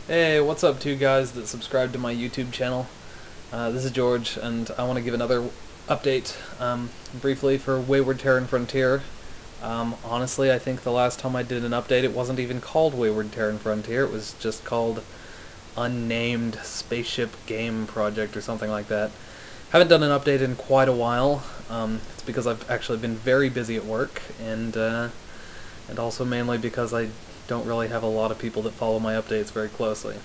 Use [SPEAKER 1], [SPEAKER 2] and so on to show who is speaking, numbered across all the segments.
[SPEAKER 1] Hey, what's up to you guys that subscribe to my YouTube channel? This is George, and I want to give another update, briefly, for Wayward Terran Frontier. Honestly, I think the last time I did an update it wasn't even called Wayward Terran Frontier, it was just called Unnamed Spaceship Game Project or something like that. Haven't done an update in quite a while. It's because I've actually been very busy at work, and also mainly because I don't really have a lot of people that follow my updates very closely.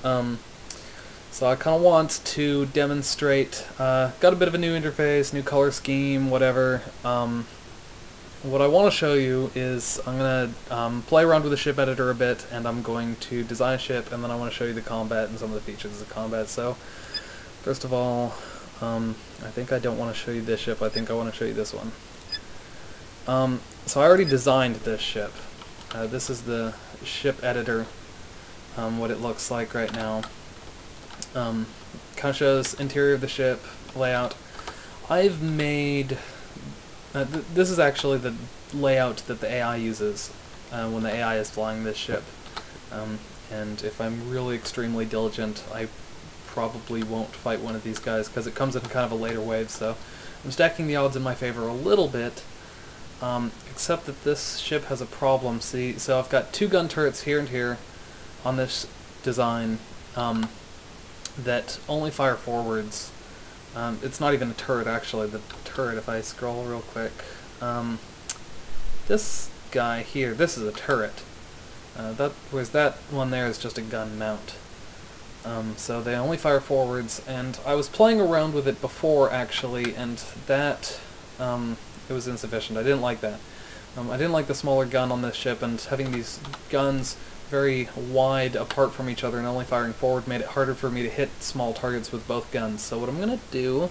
[SPEAKER 1] So I kind of want to demonstrate, got a bit of a new interface, new color scheme, whatever. What I want to show you is I'm going to play around with the ship editor a bit, and I'm going to design a ship, and then I want to show you the combat and some of the features of the combat. So, first of all, I think I don't want to show you this ship, I think I want to show you this one. So I already designed this ship. This is the ship editor, what it looks like right now. Kind of shows interior of the ship, layout. I've made... this is actually the layout that the AI uses when the AI is flying this ship. And if I'm really extremely diligent, I probably won't fight one of these guys, because it comes in kind of a later wave, so I'm stacking the odds in my favor a little bit. Except that this ship has a problem. See, so I've got two gun turrets here and here on this design that only fire forwards. It's not even a turret, actually. The turret, if I scroll real quick, this guy here, this is a turret. Whereas that one there is just a gun mount. So they only fire forwards, and I was playing around with it before, actually, and that... it was insufficient. I didn't like that. I didn't like the smaller gun on this ship, and having these guns very wide apart from each other and only firing forward made it harder for me to hit small targets with both guns. So what I'm going to do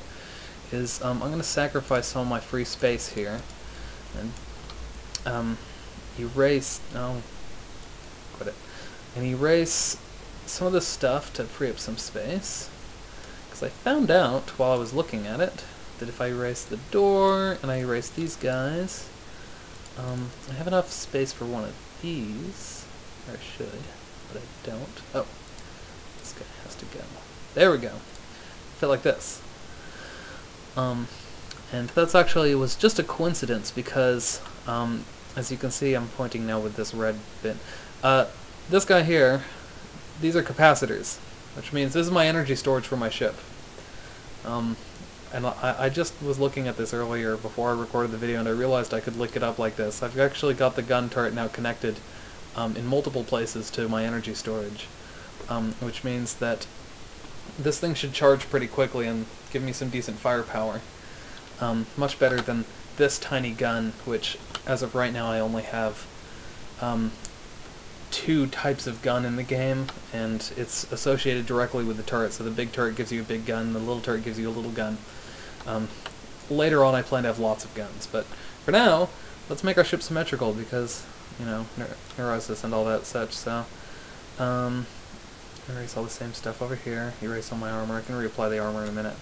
[SPEAKER 1] is I'm going to sacrifice some of my free space here and erase... no, quit it. And erase some of this stuff to free up some space. Because I found out while I was looking at it that if I erase the door and I erase these guys, I have enough space for one of these. Or I should, but I don't. Oh, this guy has to go. There we go. Fit like this. And that's actually was just a coincidence because, as you can see, I'm pointing now with this red bit. This guy here, these are capacitors, which means this is my energy storage for my ship. And I just was looking at this earlier before I recorded the video, and I realized I could link it up like this. I've actually got the gun turret now connected in multiple places to my energy storage, which means that this thing should charge pretty quickly and give me some decent firepower. Much better than this tiny gun, which as of right now I only have two types of gun in the game, and it's associated directly with the turret. So the big turret gives you a big gun, the little turret gives you a little gun. Later on I plan to have lots of guns, but for now, let's make our ship symmetrical because, you know, neurosis and all that such, so, erase all the same stuff over here, erase all my armor. I can reapply the armor in a minute.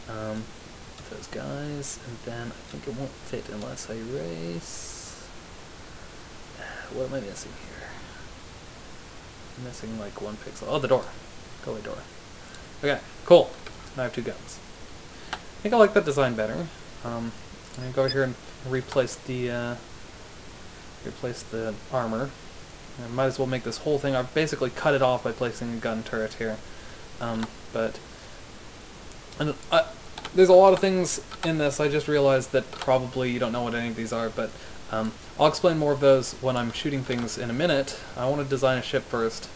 [SPEAKER 1] Those guys, and then I think it won't fit unless I erase... what am I missing here? I'm missing like one pixel. Oh, the door. Go away, door. Okay, cool. Now I have two guns. I think I like that design better. I'm gonna go over here and replace the armor. I might as well make this whole thing. I've basically cut it off by placing a gun turret here. There's a lot of things in this. I just realized that probably you don't know what any of these are, but I'll explain more of those when I'm shooting things in a minute. I want to design a ship first.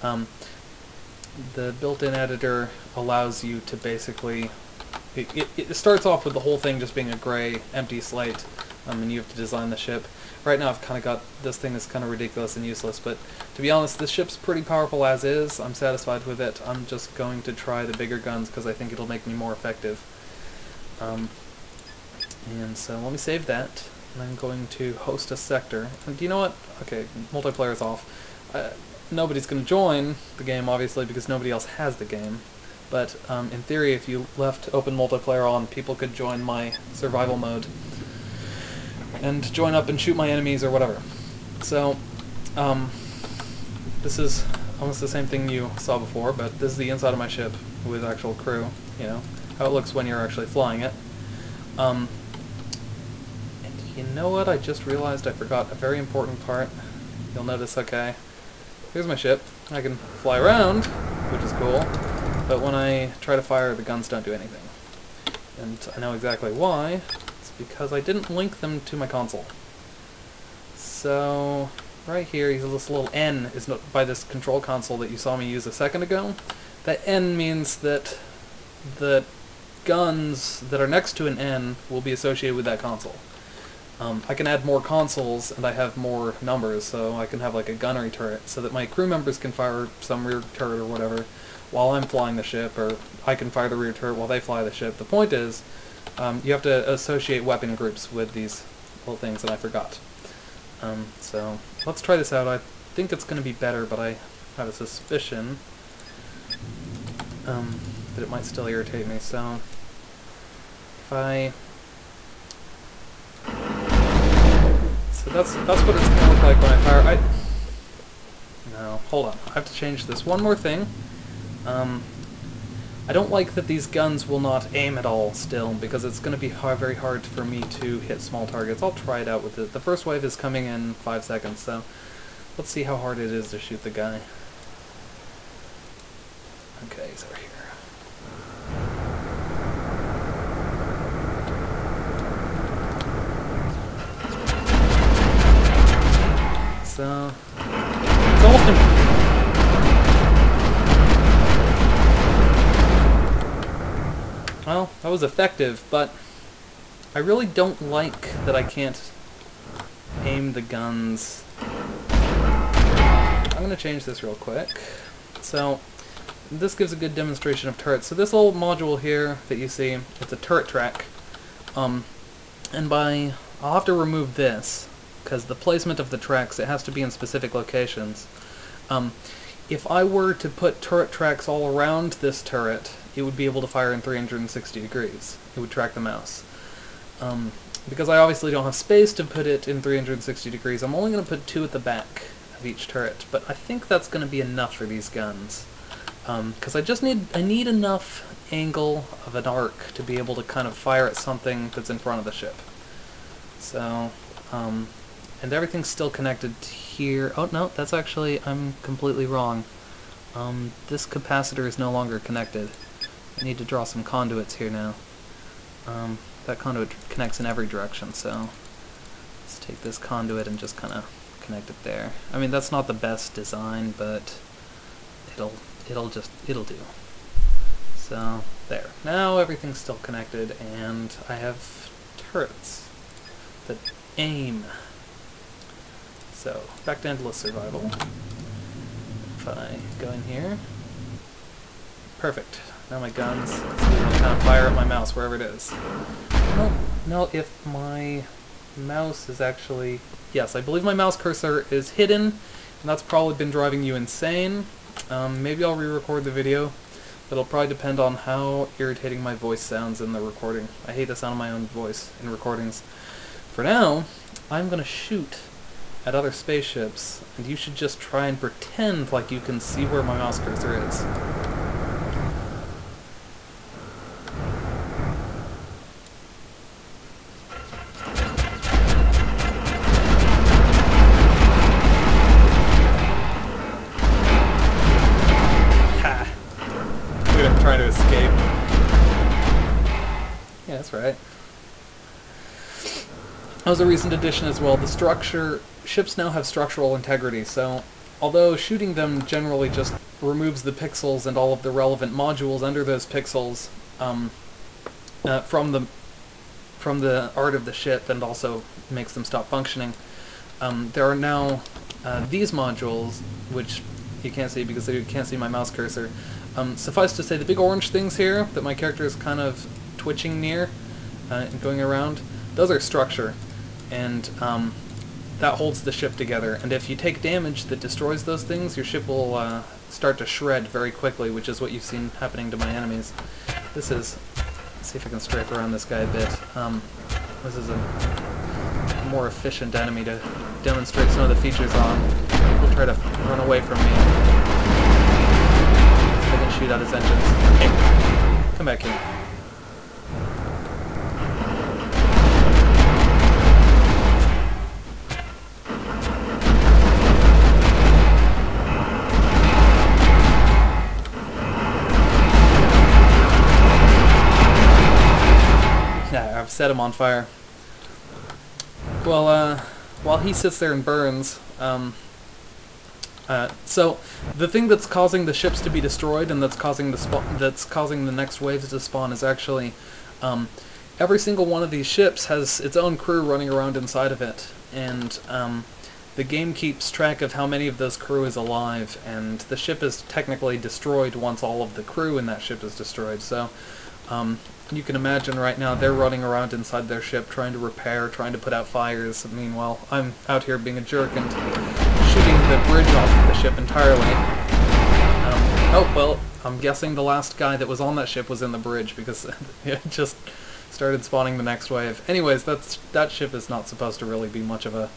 [SPEAKER 1] The built-in editor allows you to basically... It starts off with the whole thing just being a gray, empty slate, and you have to design the ship. Right now I've kind of got this thing that's kind of ridiculous and useless, but to be honest, this ship's pretty powerful as is. I'm satisfied with it. I'm just going to try the bigger guns because I think it'll make me more effective. And so let me save that, and I'm going to host a sector. And do you know what? Okay, multiplayer's off. Nobody's going to join the game, obviously, because nobody else has the game. But in theory, if you left open multiplayer on, people could join my survival mode and join up and shoot my enemies or whatever. So, this is almost the same thing you saw before, but this is the inside of my ship with actual crew, you know, how it looks when you're actually flying it. And you know what, I just realized I forgot a very important part. You'll notice, okay, here's my ship. I can fly around, which is cool, but when I try to fire, the guns don't do anything. And I know exactly why. It's because I didn't link them to my console. So, right here, this little N is not by this control console that you saw me use a second ago. That N means that the guns that are next to an N will be associated with that console. I can add more consoles, and I have more numbers, so I can have like a gunnery turret, so that my crew members can fire some rear turret or whatever while I'm flying the ship, or I can fire the rear turret while they fly the ship. The point is, you have to associate weapon groups with these little things, and I forgot. So, let's try this out. I think it's going to be better, but I have a suspicion that it might still irritate me, so if I... So that's what it's going to look like when I fire. No, hold on. I have to change this. One more thing. I don't like that these guns will not aim at all still, because it's going to be very hard for me to hit small targets. I'll try it out with it. The first wave is coming in 5 seconds, so let's see how hard it is to shoot the guy. Okay, he's over here. So, it's almost well, that was effective, but I really don't like that I can't aim the guns. I'm going to change this real quick. So, this gives a good demonstration of turrets. So this little module here that you see, it's a turret track. I'll have to remove this, because the placement of the tracks, it has to be in specific locations. If I were to put turret tracks all around this turret, it would be able to fire in 360 degrees. It would track the mouse. Because I obviously don't have space to put it in 360 degrees, I'm only going to put 2 at the back of each turret, but I think that's going to be enough for these guns. Because I need enough angle of an arc to be able to kind of fire at something that's in front of the ship. So, and everything's still connected here. Oh no, that's actually, I'm completely wrong. This capacitor is no longer connected. I need to draw some conduits here now. That conduit connects in every direction, so let's take this conduit and just kind of connect it there. I mean, that's not the best design, but it'll do. So there. Now everything's still connected, and I have turrets that aim. So back to endless survival. If I go in here, perfect. Now my guns, so I kind of fire at my mouse wherever it is. No, if my mouse is actually... Yes, I believe my mouse cursor is hidden, and that's probably been driving you insane. Maybe I'll re-record the video, but it'll probably depend on how irritating my voice sounds in the recording. I hate the sound of my own voice in recordings. For now, I'm going to shoot at other spaceships, and you should just try and pretend like you can see where my mouse cursor is. Trying to escape. Yeah, that's right. That was a recent addition as well. Ships now have structural integrity, so although shooting them generally just removes the pixels and all of the relevant modules under those pixels from the art of the ship, and also makes them stop functioning, there are now these modules, which you can't see because you can't see my mouse cursor. Suffice to say, the big orange things here that my character is kind of twitching near and going around, those are structure, and that holds the ship together. And if you take damage that destroys those things, your ship will start to shred very quickly, which is what you've seen happening to my enemies. Let's see if I can strafe around this guy a bit. This is a more efficient enemy to demonstrate some of the features on. He'll try to run away from me. Come back here. Yeah, I've set him on fire. Well, while he sits there and burns, so the thing that's causing the ships to be destroyed and that's causing the next waves to spawn is actually every single one of these ships has its own crew running around inside of it, and the game keeps track of how many of those crew is alive, and the ship is technically destroyed once all of the crew in that ship is destroyed. So you can imagine right now they're running around inside their ship trying to repair, trying to put out fires. Meanwhile, I'm out here being a jerk and shooting the bridge off of the ship entirely. Oh, well, I'm guessing the last guy that was on that ship was in the bridge because it just started spawning the next wave. Anyways, that ship is not supposed to really be much of a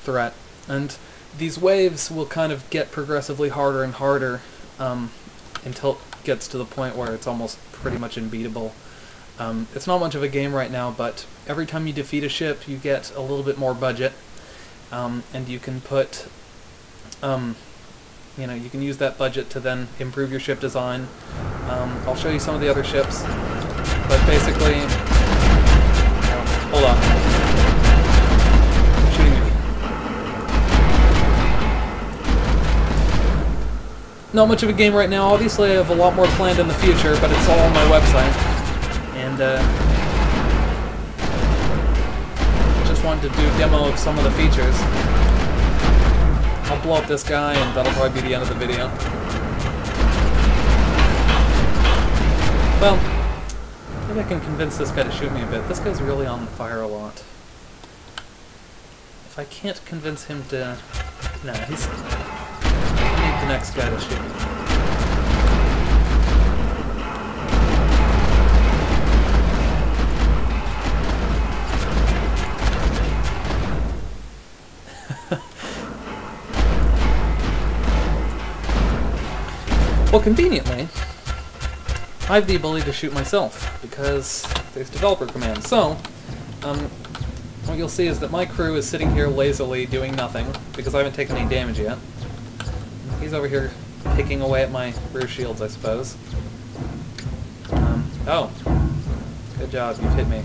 [SPEAKER 1] threat. And these waves will kind of get progressively harder and harder until it gets to the point where it's almost pretty much unbeatable. It's not much of a game right now, but every time you defeat a ship, you get a little bit more budget, and you can put, you know, you can use that budget to then improve your ship design. I'll show you some of the other ships, but basically, hold on, shooting me. Not much of a game right now. Obviously, I have a lot more planned in the future, but it's all on my website. And just wanted to do a demo of some of the features. I'll blow up this guy, and that'll probably be the end of the video. Well, maybe I can convince this guy to shoot me a bit. This guy's really on fire a lot. If I can't convince him to... Nah, he's... I need the next guy to shoot me. Well, conveniently, I have the ability to shoot myself, because there's developer commands. So, what you'll see is that my crew is sitting here lazily doing nothing, because I haven't taken any damage yet. He's over here picking away at my rear shields, I suppose. Oh. Good job, you've hit me.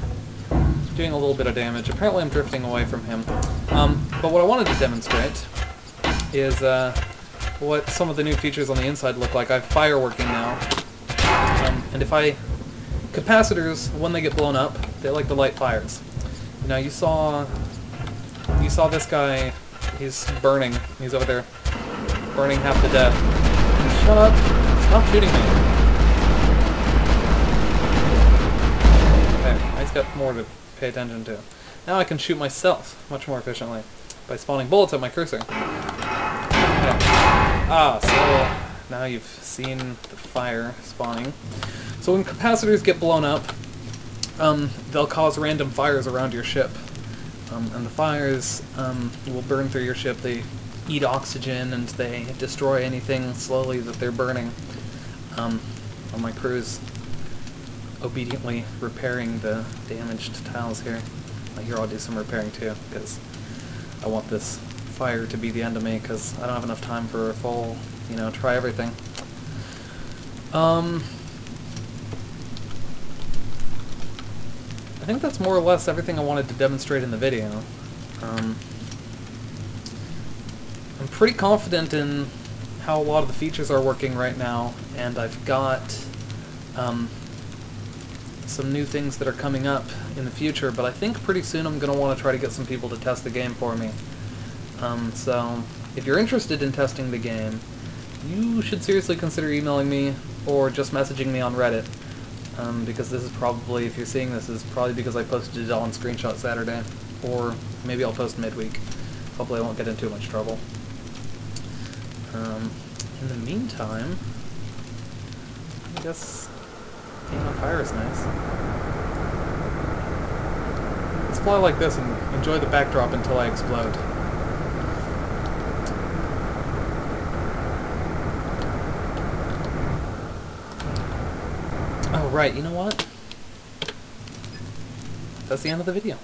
[SPEAKER 1] Doing a little bit of damage. Apparently I'm drifting away from him. But what I wanted to demonstrate is what some of the new features on the inside look like. I have fire working now. And if capacitors, when they get blown up, they like to light fires. Now you saw this guy, he's burning. He's over there burning half to death. Shut up! Stop shooting me! Okay, he's got more to pay attention to. Now I can shoot myself much more efficiently by spawning bullets at my cursor. Okay. Ah, so now you've seen the fire spawning. So when capacitors get blown up, they'll cause random fires around your ship. And the fires will burn through your ship. They eat oxygen and they destroy anything slowly that they're burning. And my crew's obediently repairing the damaged tiles here. Here I'll do some repairing too, because I want this fire to be the end of me, because I don't have enough time for a full, you know, try everything. I think that's more or less everything I wanted to demonstrate in the video. I'm pretty confident in how a lot of the features are working right now, and I've got some new things that are coming up in the future, but I think pretty soon I'm going to want to try to get some people to test the game for me. So if you're interested in testing the game, you should seriously consider emailing me or just messaging me on Reddit. Because this is probably, if you're seeing this, is probably because I posted it on Screenshot Saturday, or maybe I'll post midweek. Hopefully I won't get in too much trouble. In the meantime, I guess being on fire is nice. Let's fly like this and enjoy the backdrop until I explode. Right, you know what? That's the end of the video.